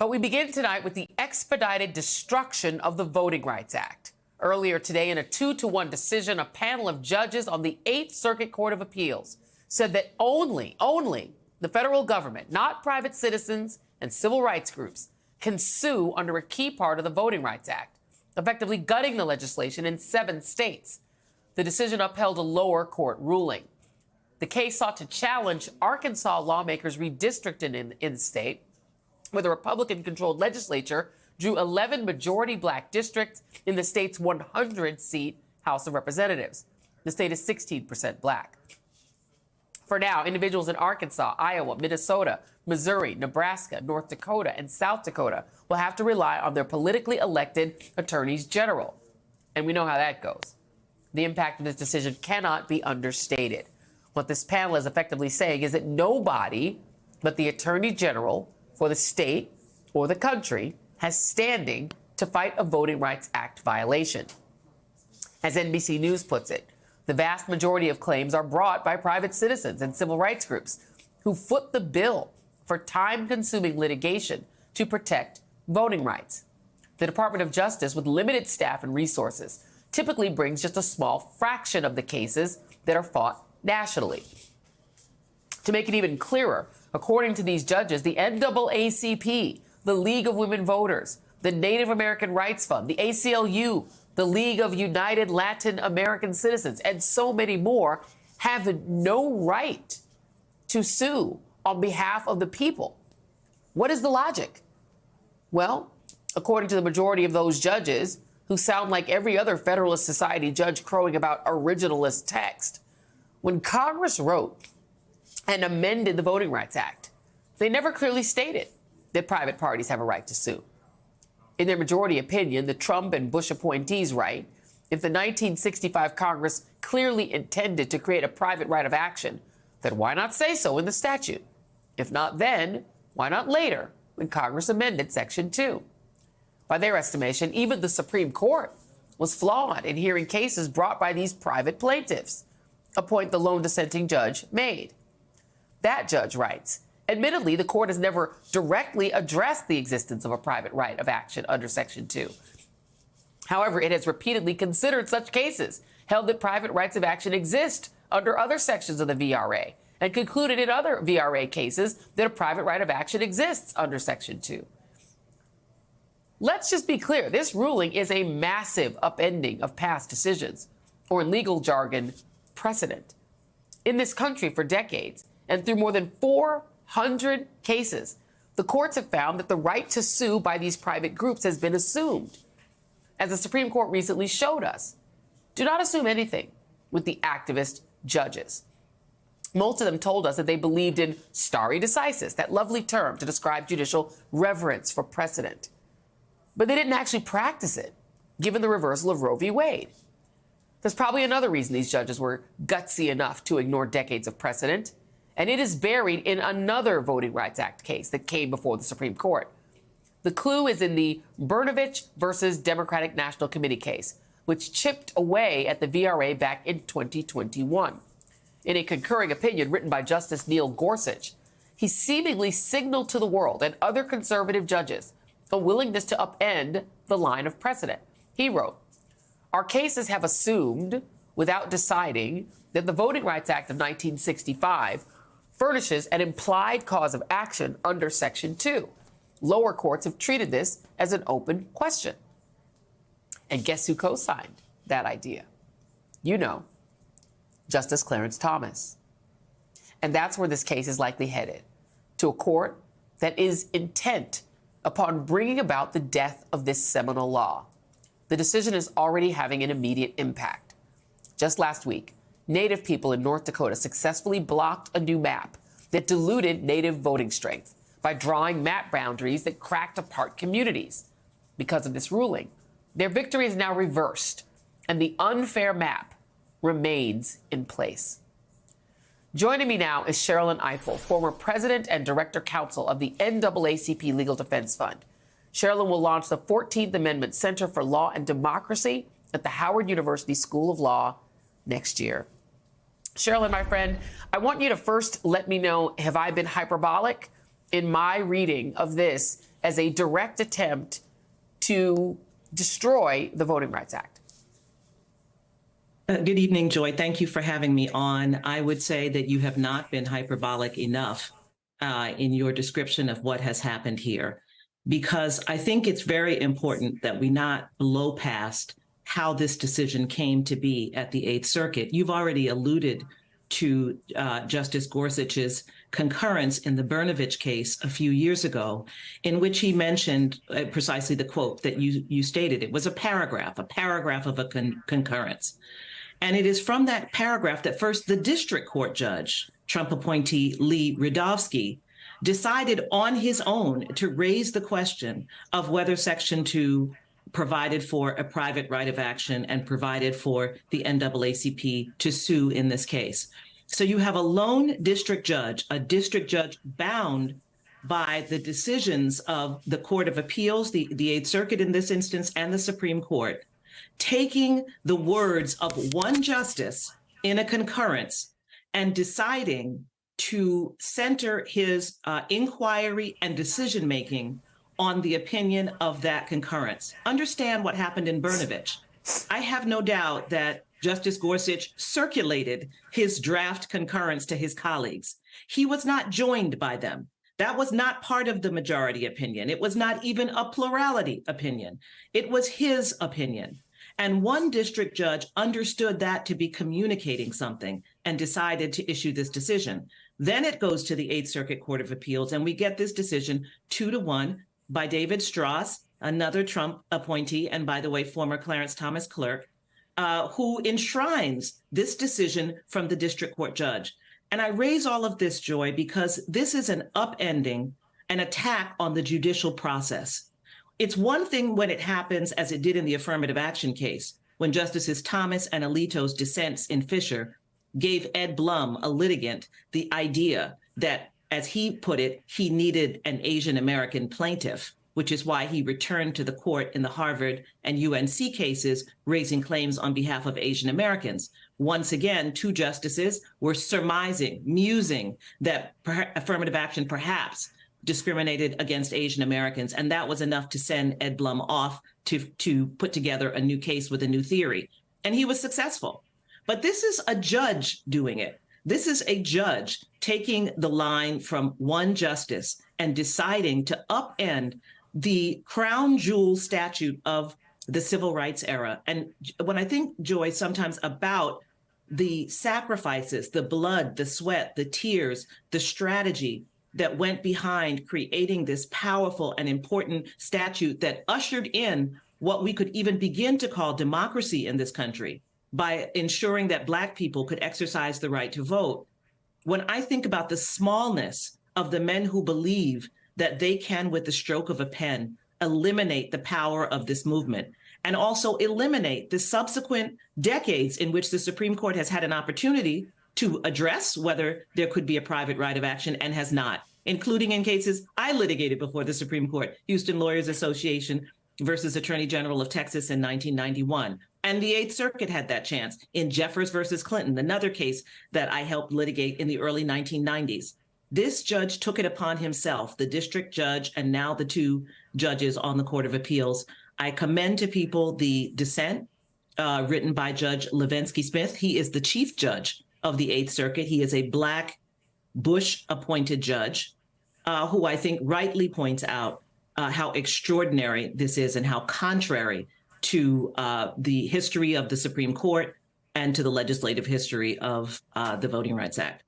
But we begin tonight with the expedited destruction of the Voting Rights Act. Earlier today, in a 2-1 decision, a panel of judges on the 8th Circuit Court of Appeals said that only the federal government, not private citizens and civil rights groups, can sue under a key part of the Voting Rights Act, effectively gutting the legislation in 7 states. The decision upheld a lower court ruling. The case sought to challenge Arkansas lawmakers' redistricting in the state, where the Republican-controlled legislature drew 11 majority black districts in the state's 100-seat House of Representatives. The state is 16% black. For now, individuals in Arkansas, Iowa, Minnesota, Missouri, Nebraska, North Dakota, and South Dakota will have to rely on their politically elected attorneys general. And we know how that goes. The impact of this decision cannot be understated. What this panel is effectively saying is that nobody but the attorney general for the state or the country has standing to fight a Voting Rights Act violation. As NBC News puts it, the vast majority of claims are brought by private citizens and civil rights groups who foot the bill for time-consuming litigation to protect voting rights. The Department of Justice, with limited staff and resources, typically brings just a small fraction of the cases that are fought nationally. To make it even clearer, according to these judges, the NAACP, the League of Women Voters, the Native American Rights Fund, the ACLU, the League of United Latin American Citizens, and so many more have no right to sue on behalf of the people. What is the logic? Well, according to the majority of those judges, who sound like every other Federalist Society judge crowing about originalist text, when Congress wrote and amended the Voting Rights Act, they never clearly stated that private parties have a right to sue. In their majority opinion, the Trump and Bush appointees write, if the 1965 Congress clearly intended to create a private right of action, then why not say so in the statute? If not then, why not later, when Congress amended Section 2? By their estimation, even the Supreme Court was flawed in hearing cases brought by these private plaintiffs, a point the lone dissenting judge made. That judge writes, admittedly, the court has never directly addressed the existence of a private right of action under Section 2. However, it has repeatedly considered such cases, held that private rights of action exist under other sections of the VRA, and concluded in other VRA cases that a private right of action exists under Section 2. Let's just be clear. This ruling is a massive upending of past decisions, or in legal jargon, precedent. In this country for decades, and through more than 400 cases, the courts have found that the right to sue by these private groups has been assumed. As the Supreme Court recently showed us, do not assume anything with the activist judges. Most of them told us that they believed in stare decisis, that lovely term to describe judicial reverence for precedent. But they didn't actually practice it, given the reversal of Roe v. Wade. There's probably another reason these judges were gutsy enough to ignore decades of precedent, and it is buried in another Voting Rights Act case that came before the Supreme Court. The clue is in the Brnovich versus Democratic National Committee case, which chipped away at the VRA back in 2021. In a concurring opinion written by Justice Neil Gorsuch, he seemingly signaled to the world and other conservative judges a willingness to upend the line of precedent. He wrote, our cases have assumed, without deciding, that the Voting Rights Act of 1965 furnishes an implied cause of action under Section 2. Lower courts have treated this as an open question. And guess who co-signed that idea? You know, Justice Clarence Thomas. And that's where this case is likely headed, to a court that is intent upon bringing about the death of this seminal law. The decision is already having an immediate impact. Just last week, Native people in North Dakota successfully blocked a new map that diluted Native voting strength by drawing map boundaries that cracked apart communities. Because of this ruling, their victory is now reversed, and the unfair map remains in place. Joining me now is Sherrilyn Ifill, former president and director counsel of the NAACP Legal Defense Fund. Sherrilyn will launch the 14th Amendment Center for Law and Democracy at the Howard University School of Law next year. Sherrilyn, my friend, I want you to first let me know, have I been hyperbolic? in my reading of this as a direct attempt to destroy the Voting Rights Act. Good evening, Joy. Thank you for having me on. I would say that you have not been hyperbolic enough in your description of what has happened here, because I think it's very important that we not blow past how this decision came to be at the Eighth Circuit. You've already alluded to Justice Gorsuch's concurrence in the Brnovich case a few years ago, in which he mentioned precisely the quote that you stated. It was a paragraph of a concurrence. And it is from that paragraph that first the district court judge, Trump appointee Lee Rudovsky, decided on his own to raise the question of whether Section 2 provided for a private right of action and provided for the NAACP to sue in this case. So you have a lone district judge, a district judge bound by the decisions of the Court of Appeals, the Eighth Circuit in this instance, and the Supreme Court, taking the words of one justice in a concurrence and deciding to center his inquiry and decision-making on the opinion of that concurrence. Understand what happened in Brnovich. I have no doubt that Justice Gorsuch circulated his draft concurrence to his colleagues. He was not joined by them. That was not part of the majority opinion. It was not even a plurality opinion. It was his opinion. And one district judge understood that to be communicating something and decided to issue this decision. Then it goes to the Eighth Circuit Court of Appeals, and we get this decision 2-1 by David Strauss, another Trump appointee, and by the way, former Clarence Thomas clerk, who enshrines this decision from the district court judge. And I raise all of this, Joy, because this is an upending, an attack on the judicial process. It's one thing when it happens, as it did in the affirmative action case, when Justices Thomas and Alito's dissents in Fisher gave Ed Blum, a litigant, the idea that, as he put it, he needed an Asian American plaintiff, which is why he returned to the court in the Harvard and UNC cases, raising claims on behalf of Asian Americans. Once again, two justices were surmising, musing that affirmative action perhaps discriminated against Asian Americans, and that was enough to send Ed Blum off to put together a new case with a new theory. And he was successful. But this is a judge doing it. This is a judge taking the line from one justice and deciding to upend the crown jewel statute of the civil rights era. And when I think, Joy, sometimes about the sacrifices, the blood, the sweat, the tears, the strategy that went behind creating this powerful and important statute that ushered in what we could even begin to call democracy in this country by ensuring that Black people could exercise the right to vote. When I think about the smallness of the men who believe that they can, with the stroke of a pen, eliminate the power of this movement, and also eliminate the subsequent decades in which the Supreme Court has had an opportunity to address whether there could be a private right of action and has not, including in cases I litigated before the Supreme Court, Houston Lawyers Association versus Attorney General of Texas in 1991. And the Eighth Circuit had that chance in Jeffers versus Clinton, another case that I helped litigate in the early 1990s. This judge took it upon himself, the district judge, and now the two judges on the Court of Appeals. I commend to people the dissent written by Judge Levensky Smith. He is the chief judge of the Eighth Circuit. He is a Black Bush-appointed judge who I think rightly points out how extraordinary this is and how contrary to the history of the Supreme Court and to the legislative history of the Voting Rights Act.